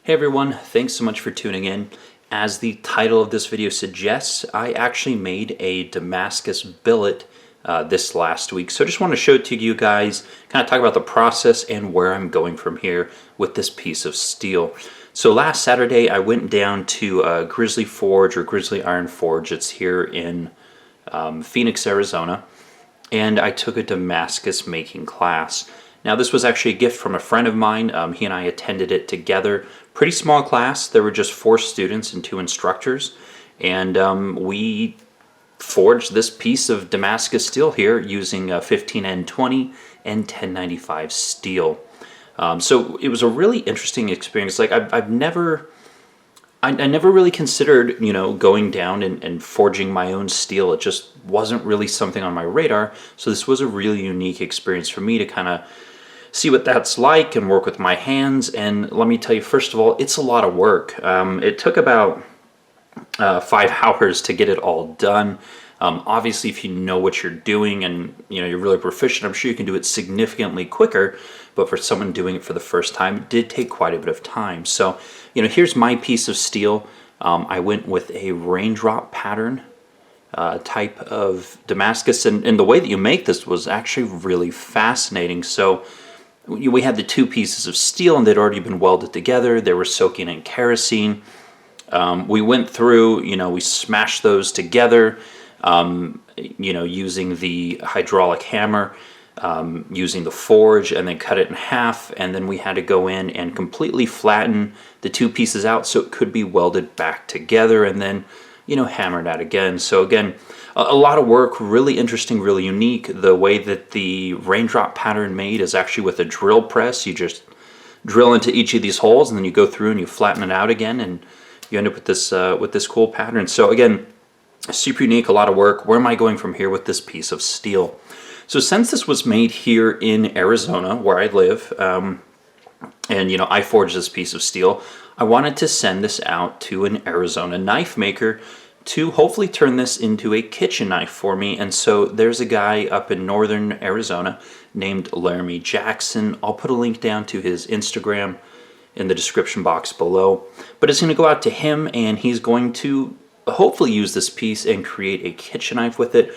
Hey everyone, thanks so much for tuning in. As the title of this video suggests, I actually made a Damascus billet this last week. So I just want to show it to you guys, kind of talk about the process and where I'm going from here with this piece of steel. So last Saturday I went down to Grizzly Forge, or Grizzly Iron Forge. It's here in Phoenix, Arizona, and I took a Damascus making class. Now this was actually a gift from a friend of mine. He and I attended it together. Pretty small class. There were just 4 students and 2 instructors, and we forged this piece of Damascus steel here using 15N20 and 1095 steel. So it was a really interesting experience. Like I never really considered, going down and forging my own steel. It just wasn't really something on my radar. So this was a really unique experience for me to kind of see what that's like and work with my hands. And let me tell you, first of all, it's a lot of work. It took about 5 hours to get it all done. Obviously, if you know what you're doing and you're really proficient, I'm sure you can do it significantly quicker. But for someone doing it for the first time, it did take quite a bit of time. So, here's my piece of steel. I went with a raindrop pattern type of Damascus, and the way that you make this was actually really fascinating. So we had the 2 pieces of steel, and they'd already been welded together. They were soaking in kerosene. We went through, we smashed those together, using the hydraulic hammer, using the forge, and then cut it in half. And then we had to go in and completely flatten the 2 pieces out so it could be welded back together, and then, hammered out again. So again, a lot of work, really interesting, really unique. The way that the raindrop pattern made is actually with a drill press. You just drill into each of these holes, and then you go through and you flatten it out again, and you end up with this cool pattern. So again, super unique, a lot of work. Where am I going from here with this piece of steel? So since this was made here in Arizona, where I live, and I forged this piece of steel, I wanted to send this out to an Arizona knife maker to hopefully turn this into a kitchen knife for me. And so there's a guy up in northern Arizona named Laramie Jackson. I'll put a link down to his Instagram in the description box below. But it's going to go out to him, and he's going to hopefully use this piece and create a kitchen knife with it.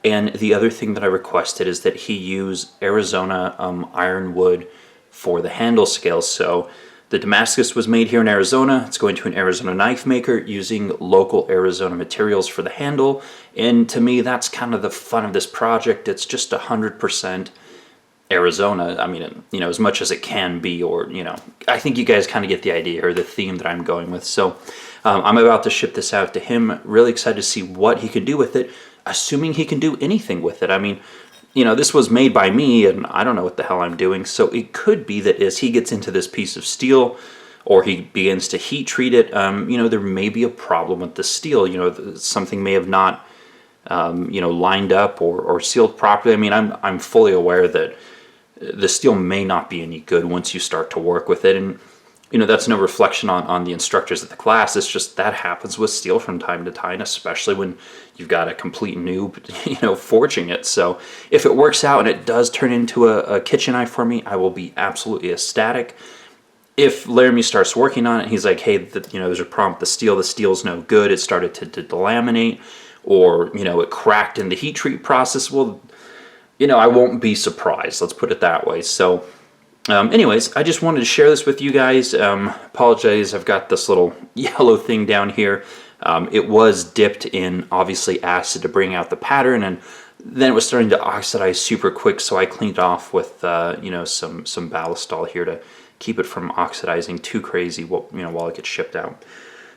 And the other thing that I requested is that he use Arizona ironwood for the handle scales. So the Damascus was made here in Arizona. It's going to an Arizona knife maker using local Arizona materials for the handle. And to me, that's kind of the fun of this project. It's just 100% Arizona. I mean, as much as it can be, or, I think you guys kind of get the idea, or the theme that I'm going with. So I'm about to ship this out to him. Really excited to see what he can do with it, assuming he can do anything with it. I mean, this was made by me, and I don't know what the hell I'm doing. So it could be that as he gets into this piece of steel, or he begins to heat treat it, there may be a problem with the steel. Something may have not, lined up or sealed properly. I mean, I'm fully aware that the steel may not be any good once you start to work with it. And, that's no reflection on the instructors at the class. It's just that happens with steel from time to time, especially when you've got a complete noob, forging it. So if it works out and it does turn into a kitchen knife for me, I will be absolutely ecstatic. If Laramie starts working on it, he's like, hey, there's a problem with the steel's no good, it started to delaminate, or, it cracked in the heat treat process, well, I won't be surprised. Let's put it that way. So anyways, I just wanted to share this with you guys. Apologize, I've got this little yellow thing down here. It was dipped in, obviously, acid to bring out the pattern, and then it was starting to oxidize super quick, so I cleaned it off with, some ballistol here to keep it from oxidizing too crazy while it gets shipped out.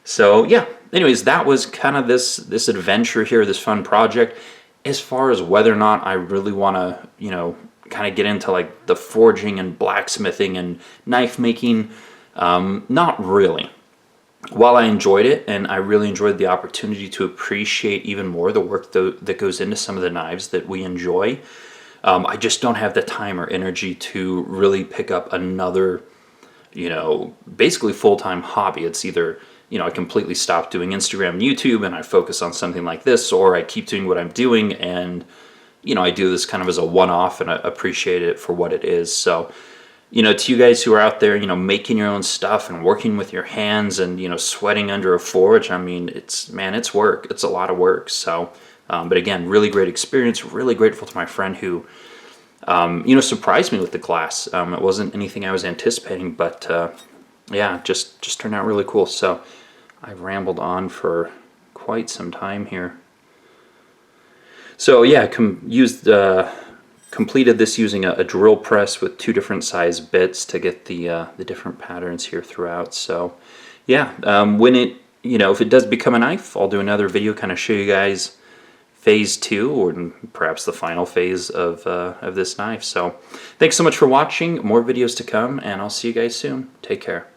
So yeah, anyways, that was kind of this adventure here, this fun project. As far as whether or not I really want to, kind of get into like the forging and blacksmithing and knife making, not really. While I enjoyed it, and I really enjoyed the opportunity to appreciate even more the work that goes into some of the knives that we enjoy, I just don't have the time or energy to really pick up another, basically full-time hobby. It's either, I completely stop doing Instagram and YouTube and I focus on something like this, or I keep doing what I'm doing and, I do this kind of as a one-off and I appreciate it for what it is. So to you guys who are out there, making your own stuff and working with your hands and, sweating under a forge, I mean, it's work. It's a lot of work. So, but again, really great experience. Really grateful to my friend who, surprised me with the class. It wasn't anything I was anticipating, but yeah, just turned out really cool. So I've rambled on for quite some time here. So yeah, completed this using a drill press with 2 different size bits to get the different patterns here throughout. So yeah, when it, if it does become a knife, I'll do another video, kind of show you guys phase 2 or perhaps the final phase of this knife. So thanks so much for watching. More videos to come, and I'll see you guys soon. Take care.